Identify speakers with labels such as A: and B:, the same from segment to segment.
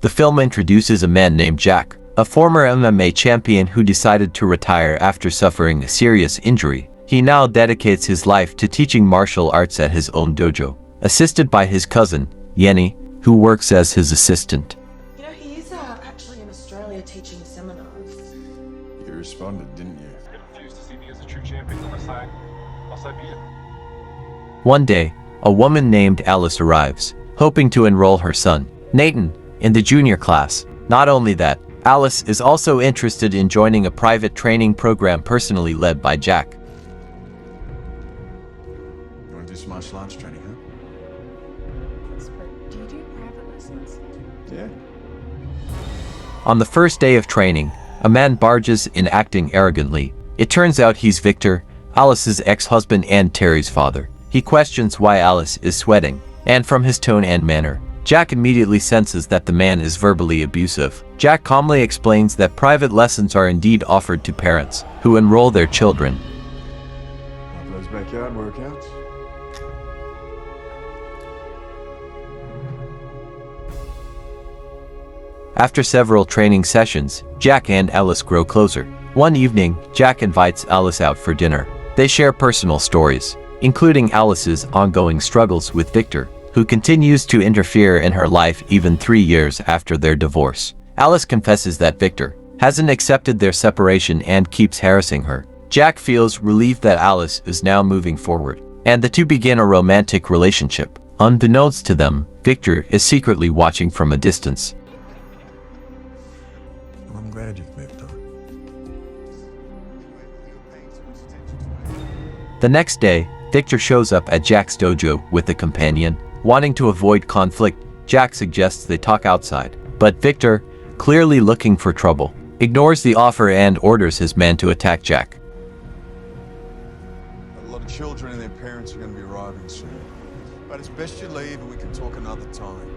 A: The film introduces a man named Jack, a former MMA champion who decided to retire after suffering a serious injury. He now dedicates his life to teaching martial arts at his own dojo, assisted by his cousin, Yenny, who works as his assistant.
B: You know, he is actually in Australia teaching seminars.
C: You responded, didn't you?
D: You refused to see me as a true champion unless I beat him.
A: One day, a woman named Alice arrives, hoping to enroll her son, Nathan, in the junior class. Not only that, Alice is also interested in joining a private training program personally led by Jack.
C: You want to do some martial arts training, huh?
B: Do you do private lessons?
C: Yeah.
A: On the first day of training, a man barges in acting arrogantly. It turns out he's Victor, Alice's ex-husband and Terry's father. He questions why Alice is sweating, and from his tone and manner, Jack immediately senses that the man is verbally abusive. Jack calmly explains that private lessons are indeed offered to parents who enroll their children.
C: Love those backyard workouts.
A: After several training sessions, Jack and Alice grow closer. One evening, Jack invites Alice out for dinner. They share personal stories, including Alice's ongoing struggles with Victor, who continues to interfere in her life even 3 years after their divorce. Alice confesses that Victor hasn't accepted their separation and keeps harassing her. Jack feels relieved that Alice is now moving forward, and the two begin a romantic relationship. Unbeknownst to them, Victor is secretly watching from a distance.
C: Well, I'm glad you've moved on.
A: The next day, Victor shows up at Jack's dojo with a companion. Wanting to avoid conflict, Jack suggests they talk outside, but Victor, clearly looking for trouble, ignores the offer and orders his man to attack Jack.
C: A lot of children and their parents are going to be arriving soon. But it's best you leave and we can talk another time.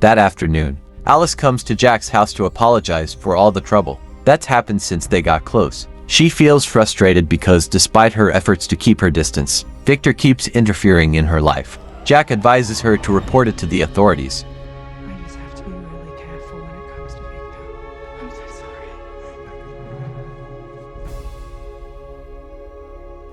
A: That afternoon, Alice comes to Jack's house to apologize for all the trouble that's happened since they got close. She feels frustrated because despite her efforts to keep her distance, Victor keeps interfering in her life. Jack advises her to report it to the authorities.
B: I just have to be really careful when it comes to Victor. I'm so sorry.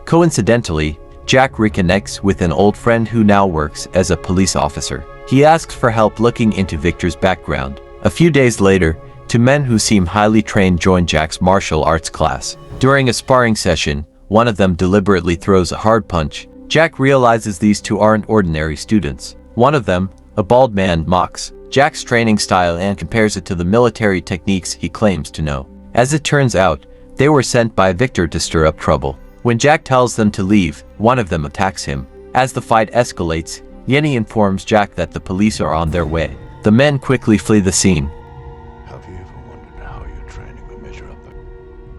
A: Coincidentally, Jack reconnects with an old friend who now works as a police officer. He asks for help looking into Victor's background. A few days later, two men who seem highly trained join Jack's martial arts class. During a sparring session, one of them deliberately throws a hard punch. Jack realizes these two aren't ordinary students. One of them, a bald man, mocks Jack's training style and compares it to the military techniques he claims to know. As it turns out, they were sent by Victor to stir up trouble. When Jack tells them to leave, one of them attacks him. As the fight escalates, Yenny informs Jack that the police are on their way. The men quickly flee the scene.
E: Have you ever wondered how your training will measure up?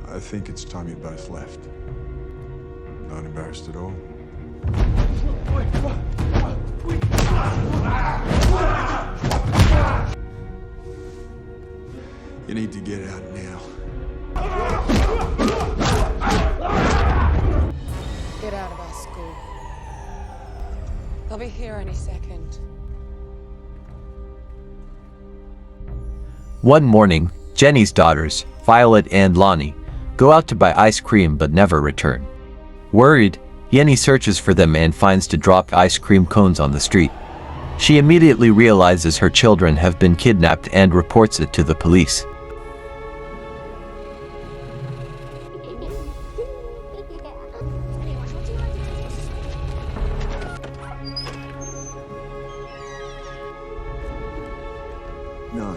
C: I think it's time you both left. Not embarrassed at all. You need to get out now.
B: Get out of our school. They'll be here any second.
A: One morning, Jenny's daughters, Violet and Lonnie, go out to buy ice cream but never return. Worried, Yenny searches for them and finds two dropped ice cream cones on the street. She immediately realizes her children have been kidnapped and reports it to the police.
C: No.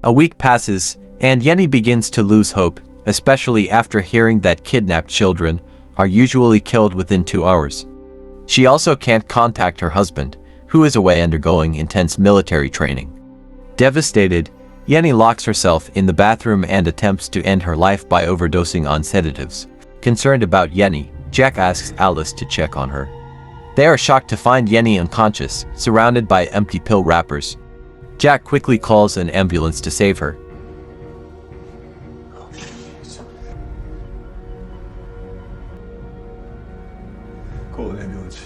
A: A week passes, and Yenny begins to lose hope, especially after hearing that kidnapped children are usually killed within 2 hours. She also can't contact her husband, who is away undergoing intense military training. Devastated, Yenny locks herself in the bathroom and attempts to end her life by overdosing on sedatives. Concerned about Yenny, Jack asks Alice to check on her. They are shocked to find Yenny unconscious, surrounded by empty pill wrappers. Jack quickly calls an ambulance to save her.
C: Call an ambulance.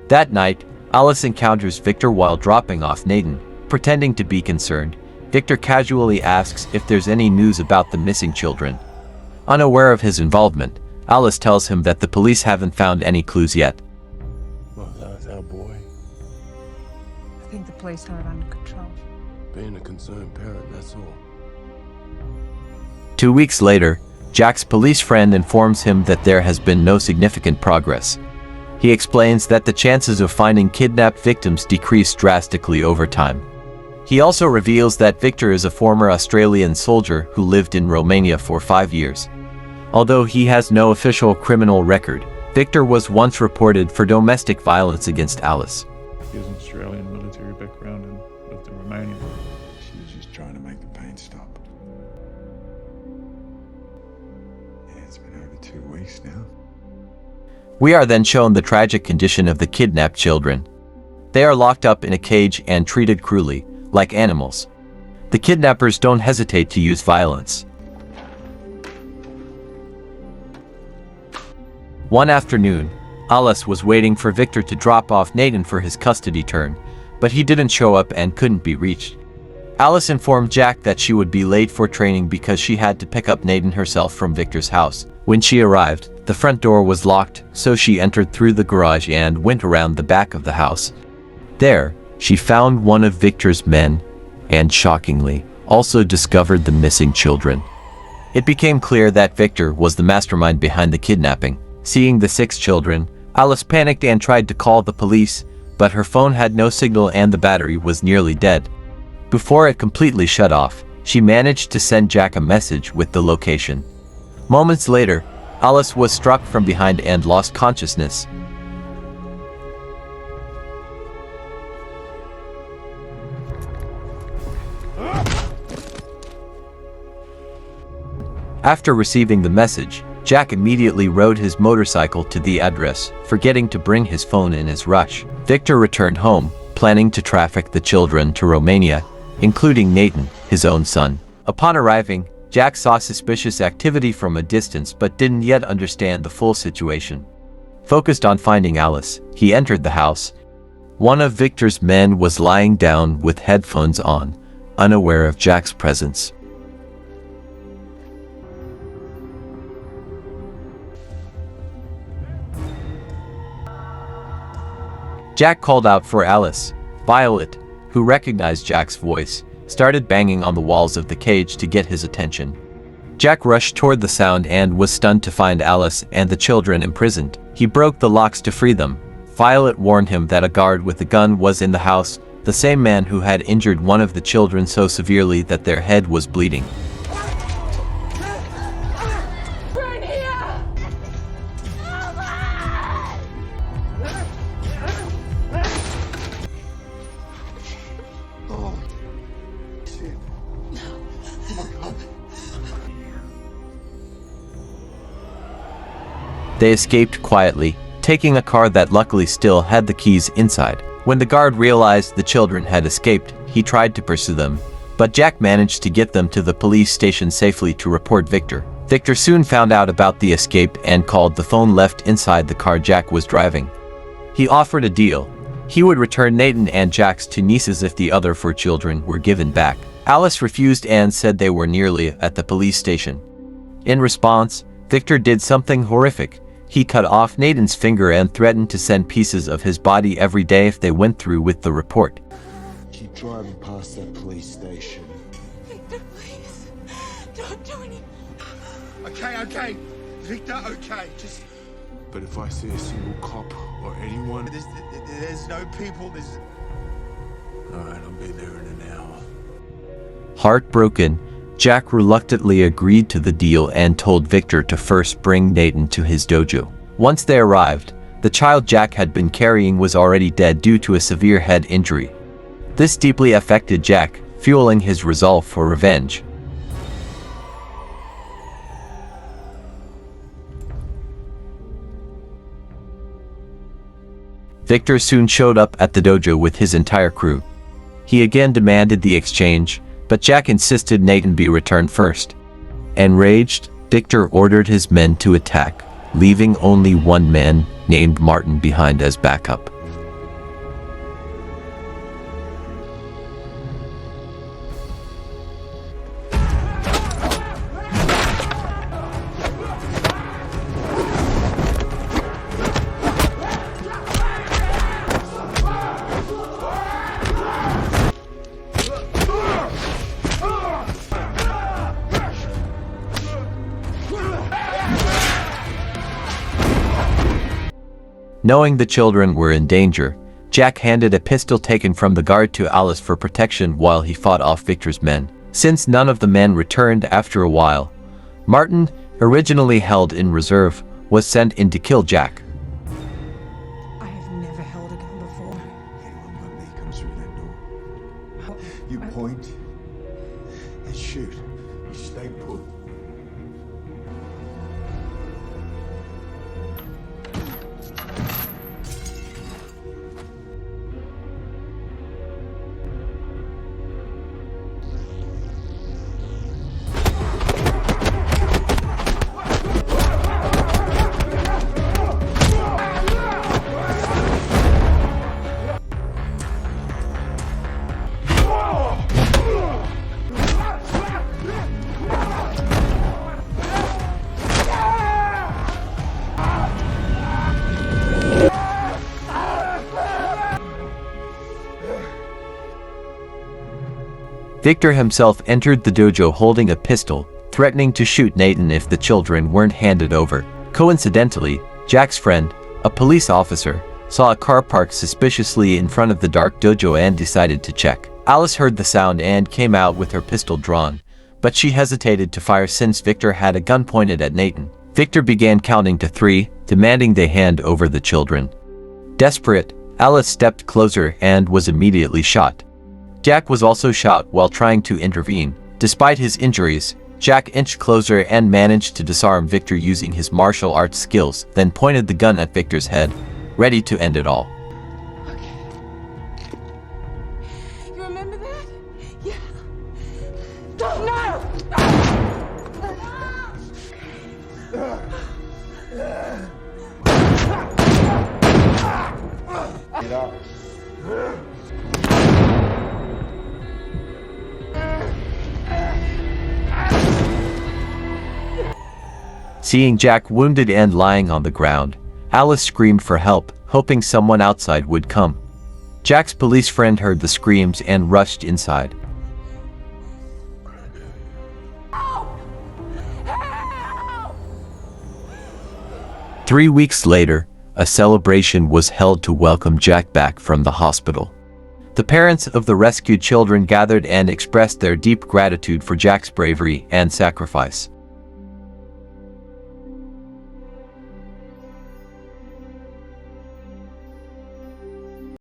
A: That night, Alice encounters Victor while dropping off Nathan. Pretending to be concerned, Victor casually asks if there's any news about the missing children. Unaware of his involvement, Alice tells him that the police haven't found any clues yet.
E: Well, that's our boy.
F: I think the police have it under control.
E: Being a concerned parent, that's all.
A: 2 weeks later, Jack's police friend informs him that there has been no significant progress. He explains that the chances of finding kidnapped victims decrease drastically over time. He also reveals that Victor is a former Australian soldier who lived in Romania for 5 years. Although he has no official criminal record, Victor was once reported for domestic violence against Alice.
G: He has an Australian military background and lived in Romania.
C: She was just trying to make the pain stop. Yeah, it's been over 2 weeks now.
A: We are then shown the tragic condition of the kidnapped children. They are locked up in a cage and treated cruelly, like animals. The kidnappers don't hesitate to use violence. One afternoon, Alice was waiting for Victor to drop off Nathan for his custody turn, but he didn't show up and couldn't be reached. Alice informed Jack that she would be late for training because she had to pick up Nathan herself from Victor's house. When she arrived, the front door was locked, so she entered through the garage and went around the back of the house. There, she found one of Victor's men, and shockingly, also discovered the missing children. It became clear that Victor was the mastermind behind the kidnapping. Seeing the 6 children, Alice panicked and tried to call the police, but her phone had no signal and the battery was nearly dead. Before it completely shut off, she managed to send Jack a message with the location. Moments later, Alice was struck from behind and lost consciousness. After receiving the message, Jack immediately rode his motorcycle to the address, forgetting to bring his phone in his rush. Victor returned home, planning to traffic the children to Romania, including Nathan, his own son. Upon arriving, Jack saw suspicious activity from a distance but didn't yet understand the full situation. Focused on finding Alice, he entered the house. One of Victor's men was lying down with headphones on, unaware of Jack's presence. Jack called out for Alice. Violet, who recognized Jack's voice, started banging on the walls of the cage to get his attention. Jack rushed toward the sound and was stunned to find Alice and the children imprisoned. He broke the locks to free them. Violet warned him that a guard with a gun was in the house, the same man who had injured one of the children so severely that their head was bleeding. They escaped quietly, taking a car that luckily still had the keys inside. When the guard realized the children had escaped, he tried to pursue them, but Jack managed to get them to the police station safely to report Victor. Victor soon found out about the escape and called the phone left inside the car Jack was driving. He offered a deal. He would return Nathan and Jack's two nieces if the other 4 children were given back. Alice refused and said they were nearly at the police station. In response, Victor did something horrific. He cut off Nathan's finger and threatened to send pieces of his body every day if they went through with the report.
H: Keep driving past that police station.
B: Victor, please. Don't do anything.
C: Okay. Victor, okay. Just...
E: But if I see a single cop or anyone...
C: There's no people, there's...
E: Alright, I'll be there in an hour.
A: Heartbroken, Jack reluctantly agreed to the deal and told Victor to first bring Nathan to his dojo. Once they arrived, the child Jack had been carrying was already dead due to a severe head injury. This deeply affected Jack, fueling his resolve for revenge. Victor soon showed up at the dojo with his entire crew. He again demanded the exchange, but Jack insisted Nathan be returned first. Enraged, Victor ordered his men to attack, leaving only one man, named Martin, behind as backup. Knowing the children were in danger, Jack handed a pistol taken from the guard to Alice for protection while he fought off Victor's men. Since none of the men returned after a while, Martin, originally held in reserve, was sent in to kill Jack.
F: I have never held a gun before.
H: Anyone but me comes through that door. You point and shoot. You stay put.
A: Victor himself entered the dojo holding a pistol, threatening to shoot Nathan if the children weren't handed over. Coincidentally, Jack's friend, a police officer, saw a car parked suspiciously in front of the dark dojo and decided to check. Alice heard the sound and came out with her pistol drawn, but she hesitated to fire since Victor had a gun pointed at Nathan. Victor began counting to 3, demanding they hand over the children. Desperate, Alice stepped closer and was immediately shot. Jack was also shot while trying to intervene. Despite his injuries, Jack inched closer and managed to disarm Victor using his martial arts skills, then pointed the gun at Victor's head, ready to end it all.
B: You remember that? Yeah. No!
H: Get up.
A: Seeing Jack wounded and lying on the ground, Alice screamed for help, hoping someone outside would come. Jack's police friend heard the screams and rushed inside.
B: Help!
A: 3 weeks later, a celebration was held to welcome Jack back from the hospital. The parents of the rescued children gathered and expressed their deep gratitude for Jack's bravery and sacrifice.